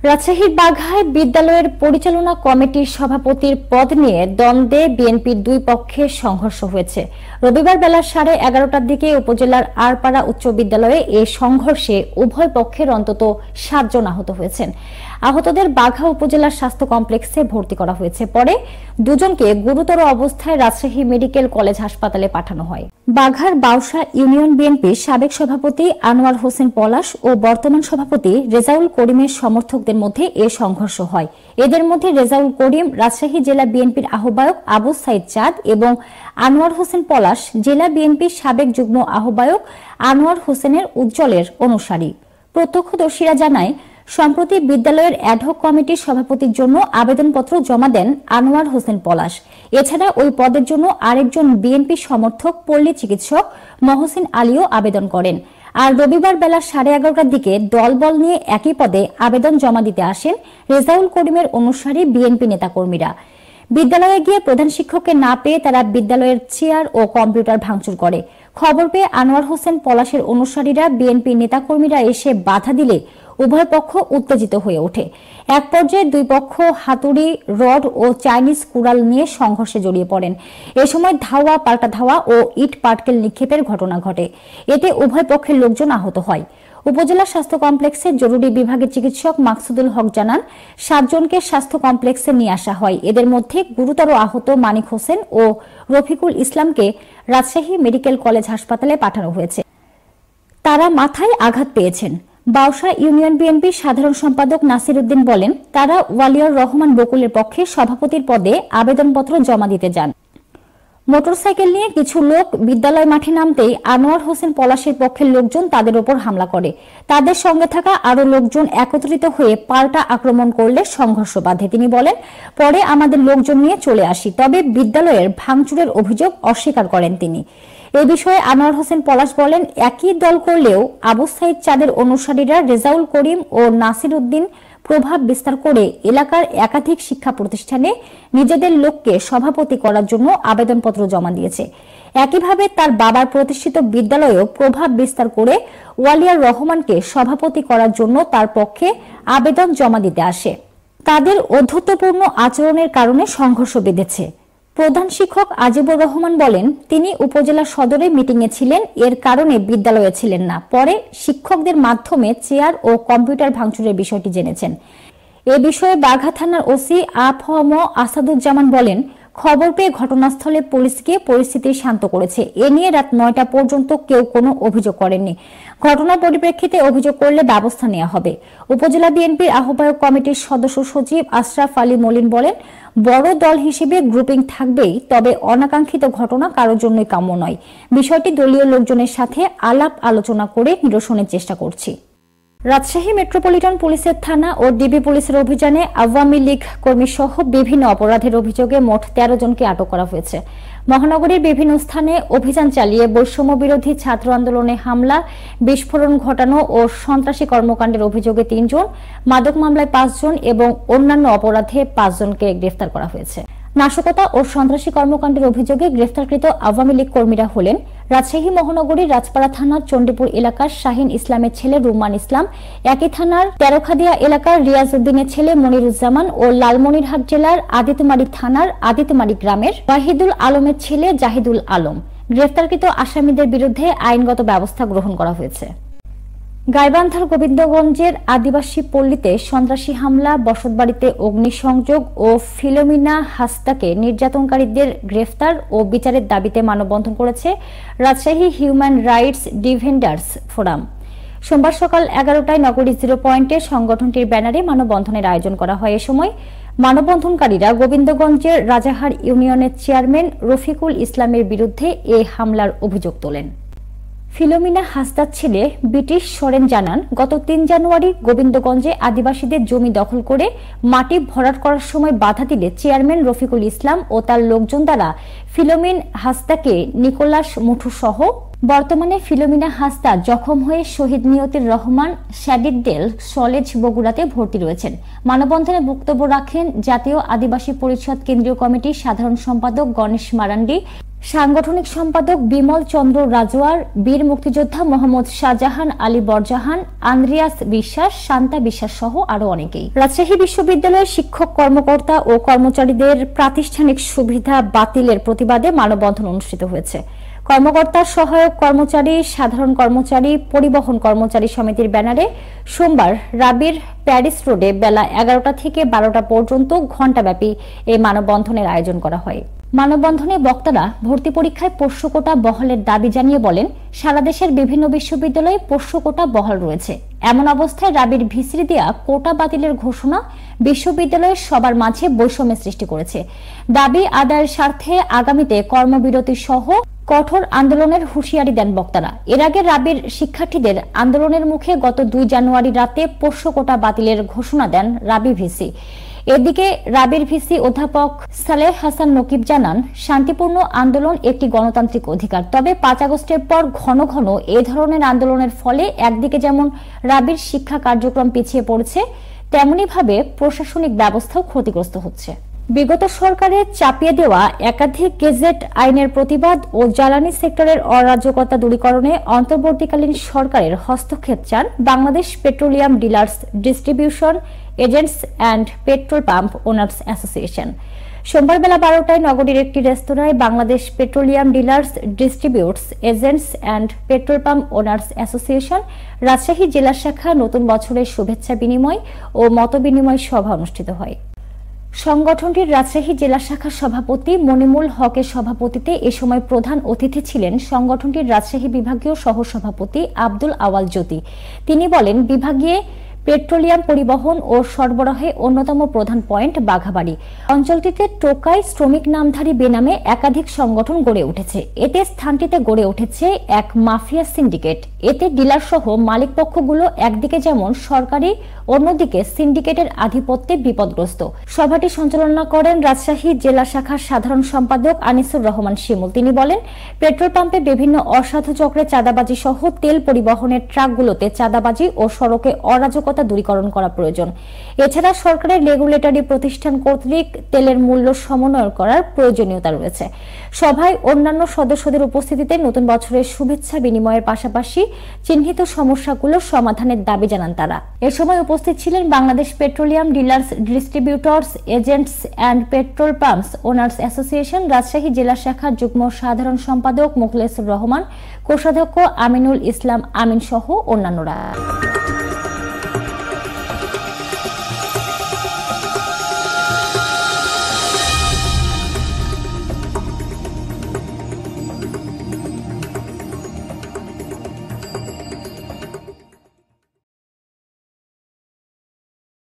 রাজশাহীর বাঘায় বিদ্যালয়ের পরিচালনা কমিটির সভাপতির পদ নিয়ে দ্বন্দ্বে বিএনপির দুই পক্ষের সংঘর্ষ হয়েছে। রবিবার বেলা 11:30টার দিকে উপজেলার আরপাড়া উচ্চ বিদ্যালয়ে এই সংঘর্ষে উভয় পক্ষের অন্তত 7 জন আহত হয়েছেন। আহতদের বাঘা উপজেলার স্বাস্থ্য কমপ্লেক্সে ভর্তি করা হয়েছে। পরে দুজনকে গুরুতর অবস্থায় রাজশাহী মেডিকেল কলেজ হাসপাতালে পাঠানো হয়। বাঘার বাউসা ইউনিয়ন বিএনপির সাবেক সভাপতি আনোয়ার হোসেন পলাশ ও বর্তমান সভাপতি রেজাউল করিমের সমর্থকদের মধ্যে এ সংঘর্ষ হয়। এদের মধ্যে রেজাউল করিম রাজশাহী জেলা বিএনপির আহ্বায়ক আবু সাইদ চাঁদ এবং আনোয়ার হোসেন পলাশ জেলা বিএনপির সাবেক যুগ্ম আহ্বায়ক আনোয়ার হোসেনের উজ্জ্বলের অনুসারী। প্রত্যক্ষদর্শীরা জানায়, সম্প্রতি বিদ্যালয়ের অ্যাডহক কমিটির সভাপতির জন্য আবেদনপত্র জমা দেন আনোয়ার হোসেন পলাশ। এছাড়া ওই পদের জন্য আরেকজন বিএনপি সমর্থক পল্লী চিকিৎসক মহসিন আলীও আবেদন করেন। আর রবিবার বেলা 11:30টার দিকে দলবল নিয়ে একই পদে আবেদন জমা দিতে আসেন রেজাউল করিমের অনুসারী বিএনপি নেতাকর্মীরা। বিদ্যালয়ে গিয়ে প্রধান শিক্ষককে না পেয়ে তারা বিদ্যালয়ের চেয়ার ও কম্পিউটার ভাঙচুর করে। খবর পেয়ে আনোয়ার হোসেন পলাশের অনুসারীরা বিএনপি নেতাকর্মীরা এসে বাধা দিলে উভয় পক্ষ উত্তেজিত হয়ে ওঠে। এক পর্যায়ে দুই পক্ষ হাতুড়ি, রড ও চাইনিজ কুড়াল নিয়ে সংঘর্ষে জড়িয়ে পড়েন। এ সময় ধাওয়া পাল্টা ধাওয়া ও ইট পাটকেল নিক্ষেপের ঘটনা ঘটে। এতে উভয় পক্ষের লোকজন আহত হয়। উপজেলা স্বাস্থ্য কমপ্লেক্সের জরুরি বিভাগের চিকিৎসক মাকসুদুল হক জানান, 7 জনকে স্বাস্থ্য কমপ্লেক্সে নিয়ে আসা হয়। এদের মধ্যে গুরুতর আহত মানিক হোসেন ও রফিকুল ইসলামকে রাজশাহী মেডিকেল কলেজ হাসপাতালে পাঠানো হয়েছে। তারা মাথায় আঘাত পেয়েছেন। বাউসা ইউনিয়ন বিএনপির সাধারণ সম্পাদক নাসির উদ্দিন বলেন, তারা ওয়ালিউর রহমান বকুলের পক্ষে সভাপতির পদে আবেদনপত্র জমা দিতে যান। মোটরসাইকেল নিয়ে কিছু লোক বিদ্যালয় মাঠে নামতেই আনোয়ার হোসেন পলাশের পক্ষের লোকজন তাদের উপর হামলা করে। তাদের সঙ্গে থাকা আরো লোকজন একত্রিত হয়ে পাল্টা আক্রমণ করলে সংঘর্ষ বাধে। তিনি বলেন, পরে আমাদের লোকজন নিয়ে চলে আসি, তবে বিদ্যালয়ের ভাঙচুরের অভিযোগ অস্বীকার করেন তিনি। এ বিষয়ে আনোয়ার হোসেন পলাশ বলেন, একই দল করলেও আবু সাইদ চাঁদের অনুসারীরা রেজাউল করিম ও নাসির উদ্দিন প্রভাব বিস্তার করে এলাকার একাধিক শিক্ষা প্রতিষ্ঠানে নিজেদের লোককে সভাপতি করার জন্য আবেদনপত্র জমা দিয়েছে। একইভাবে তার বাবার প্রতিষ্ঠিত বিদ্যালয়েও প্রভাব বিস্তার করে ওয়ালিউর রহমানকে সভাপতি করার জন্য তার পক্ষে আবেদন জমা দিতে আসে। তাদের অধ্যত্বপূর্ণ আচরণের কারণে সংঘর্ষ বেঁধেছে। প্রধান শিক্ষক আজিবুর রহমান বলেন, তিনি উপজেলা সদরে মিটিংয়ে ছিলেন, এর কারণে বিদ্যালয়ে ছিলেন না। পরে শিক্ষকদের মাধ্যমে চেয়ার ও কম্পিউটার ভাঙচুরের বিষয়টি জেনেছেন। এ বিষয়ে বাঘা থানার ওসি আফম আসাদুজ্জামান বলেন, খবর পেয়ে ঘটনাস্থলে পুলিশ গিয়ে পরিস্থিতি শান্ত করেছে। এ নিয়ে রাত 9টা পর্যন্ত কেউ কোনো অভিযোগ করেননি। ঘটনার পরিপ্রেক্ষিতে অভিযোগ করলে ব্যবস্থা নেওয়া হবে। উপজেলা বিএনপির আহ্বায়ক কমিটির সদস্য সচিব আশরাফ আলী মলিন বলেন, বড় দল হিসেবে গ্রুপিং থাকবেই, তবে অনাকাঙ্ক্ষিত ঘটনা কারোর জন্যই কাম্য নয়। বিষয়টি দলীয় লোকজনের সাথে আলাপ আলোচনা করে নিরসনের চেষ্টা করছি। রাজশাহী মেট্রোপলিটন পুলিশের থানা ও ডিবি পুলিশের অভিযানে আওয়ামী লীগ কর্মী সহ বিভিন্ন অপরাধের অভিযোগে মোট 13 জনকে আটক করা হয়েছে। মহানগরীর বিভিন্ন স্থানে অভিযান চালিয়ে বৈষম্য বিরোধী ছাত্র আন্দোলনে হামলা, বিস্ফোরণ ঘটানো ও সন্ত্রাসী কর্মকাণ্ডের অভিযোগে 3 জন, মাদক মামলায় 5 জন এবং অন্যান্য অপরাধে 5 জনকে গ্রেফতার করা হয়েছে। নাশকতা ও সন্ত্রাসী কর্মকাণ্ডের অভিযোগে গ্রেফতারকৃত আওয়ামী লীগ কর্মীরা হলেন রাজশাহী মহানগরীর রাজপাড়া থানার চণ্ডীপুর এলাকার শাহিন ইসলামের ছেলে রুম্মান ইসলাম, একই থানার তেরোখাদিয়া এলাকার রিয়াজ উদ্দিনের ছেলে মনিরুজ্জামান ও লালমনিরহাট জেলার আদিতমারি থানার আদিতমারি গ্রামের ওয়াহিদুল আলমের ছেলে জাহিদুল আলম। গ্রেফতারকৃত আসামিদের বিরুদ্ধে আইনগত ব্যবস্থা গ্রহণ করা হয়েছে। গাইবান্ধার গোবিন্দগঞ্জের আদিবাসী পল্লীতে সন্ত্রাসী হামলা, বসতবাড়িতে অগ্নিসংযোগ ও ফিলোমিনা হাসদাকে নির্যাতনকারীদের গ্রেফতার ও বিচারের দাবিতে মানববন্ধন করেছে Rajshahi human rights defenders forum. সোমবার সকাল 11টায় নগরী 0 পয়েন্টে সংগঠনটির ব্যানারে মানববন্ধনের আয়োজন করা হয়। এ সময় মানববন্ধনকারীরা গোবিন্দগঞ্জের রাজাহার ইউনিয়নের চেয়ারম্যান রফিকুল ইসলামের বিরুদ্ধে এ হামলার অভিযোগ তোলেন। ফিলোমিনা হাসদার ছেলে ব্রিটিশ সরেন জানান, গত 3 জানুয়ারি গোবিন্দগঞ্জে আদিবাসীদের জমি দখল করে মাটি ভরাট করার সময় বাধা দিলে চেয়ারম্যান রফিকুল ইসলাম ও তার লোকজন দ্বারা ফিলোমিন হাসদাকে নিকোলাস মুঠু সহ বর্তমানে ফিলোমিনা হাসদা জখম হয়ে শহীদ নিয়তির রহমান শ্যাডিডডেল কলেজ বগুড়াতে ভর্তি রয়েছেন। মানববন্ধনে বক্তব্য রাখেন জাতীয় আদিবাসী পরিষদ কেন্দ্রীয় কমিটির সাধারণ সম্পাদক গণেশ মারান্ডি, সাংগঠনিক সম্পাদক বিমল চন্দ্র রাজওয়ার, বীর মুক্তিযোদ্ধা মোহাম্মদ শাহজাহান আলী বরজাহান, আন্দ্রিয়াস বিশ্বাস, শান্তা বিশ্বাস সহ আরো অনেকেই। রাজশাহী বিশ্ববিদ্যালয়ের শিক্ষক, কর্মকর্তা ও কর্মচারীদের প্রাতিষ্ঠানিক সুবিধা বাতিলের প্রতিবাদে মানববন্ধন অনুষ্ঠিত হয়েছে। কর্মকর্তা, সহায়ক কর্মচারী, সাধারণ কর্মচারী, পরিবহন কর্মচারী সমিতির ব্যানারে সোমবার রাবির প্যারিস রোডে বেলা 11টা থেকে 12টা পর্যন্ত ঘণ্টাব্যাপী এই মানববন্ধনের আয়োজন করা হয়। মানববন্ধনে বক্তারা ভর্তি পরীক্ষায় পোষ্য কোটা বহালের দাবি জানিয়ে বলেন, সারা দেশের বিভিন্ন বিশ্ববিদ্যালয়ে পোষ্য কোটা বহাল রয়েছে। এমন অবস্থায় রাবির ভিসি দেয়া কোটা বাতিলের ঘোষণা বিশ্ববিদ্যালয়ের সবার মাঝে বৈষম্য সৃষ্টি করেছে। দাবি আদায়ের স্বার্থে আগামীতে কর্মবিরতি সহ কঠোর আন্দোলনের হুঁশিয়ারি দেন বক্তারা। এর আগে রাবির শিক্ষার্থীদের আন্দোলনের মুখে গত 2 জানুয়ারি রাতে পোষ্য কোটা বাতিলের ঘোষণা দেন রাবি ভিসি। এদিকে রাবির ভিসি অধ্যাপক সালেহ হাসান নকিব জানান, শান্তিপূর্ণ আন্দোলন একটি গণতান্ত্রিক অধিকার। তবে 5 আগস্টের পর ঘন ঘন এ ধরনের আন্দোলনের ফলে একদিকে যেমন রাবির শিক্ষা কার্যক্রম পিছিয়ে পড়ছে, তেমনিভাবে প্রশাসনিক ব্যবস্থাও ক্ষতিগ্রস্ত হচ্ছে। বিগত সরকারের চাপিয়ে দেওয়া একাধিক গেজেট আইনের প্রতিবাদ ও জ্বালানি সেক্টরের অরাজকতা দূরীকরণে অন্তর্বর্তীকালীন সরকারের হস্তক্ষেপ চান Bangladesh petroleum dealers distribution agents and petrol pump owners association. সোমবার বেলা 12টায় নগরীর একটি রেস্তোরাঁয় Bangladesh petroleum dealers distributors agents and petrol pump owners association Rajshahi জেলা শাখা নতুন বছরের শুভেচ্ছা বিনিময় ও মতবিনিময় সভা অনুষ্ঠিত হয়। সংগঠনটির রাজশাহী জেলা শাখার সভাপতি মনিমুল হকের সভাপতিত্বে এ সময় প্রধান অতিথি ছিলেন সংগঠনটির রাজশাহী বিভাগীয় সহসভাপতি আব্দুল আওয়াল জ্যোতি। তিনি বলেন, বিভাগীয় পেট্রোলিয়াম পরিবহন ও সরবরাহে অন্যতম প্রধান পয়েন্ট বাঘাবাড়ি অঞ্চলটিতে টোকাই শ্রমিক নামধারী বেনামে একাধিক সংগঠন গড়ে উঠেছে। এতে স্থানটিতে গড়ে উঠেছে এক মাফিয়া সিন্ডিকেট। এতে ডিলার সহ মালিক পক্ষগুলো একদিকে যেমন সরকারি, অন্যদিকে সিন্ডিকেটের আধিপত্যে বিপদগ্রস্ত। সভাটি সঞ্চালনা করেন রাজশাহী জেলা শাখার সাধারণ সম্পাদক আনিসুর রহমান শিমুল। তিনি বলেন, পেট্রোল পাম্পে বিভিন্ন অসাধু চক্রে চাঁদাবাজি সহ তেল পরিবহনের ট্রাকগুলোতে চাঁদাবাজি ও সড়কে অরাজকতা দূরীকরণ করা প্রয়োজন। এছাড়া সরকারের রেগুলেটরি প্রতিষ্ঠান কর্তৃক তেলের মূল্য সমন্বয় করার প্রয়োজনীয়তা রয়েছে। সভায় অন্যান্য সদস্যদের উপস্থিতিতে নতুন বছরের শুভেচ্ছা বিনিময়ের পাশাপাশি চিহ্নিত সমস্যাগুলো সমাধানের দাবি জানান তারা। এ সময় উপস্থিত ছিলেন Bangladesh petroleum dealers distributors agents and petrol pumps owners association Rajshahi জেলা শাখার যুগ্ম সাধারণ সম্পাদক মোখলেসুর রহমান, কোষাধ্যক্ষ আমিনুল ইসলাম আমিন সহ অন্যান্যরা।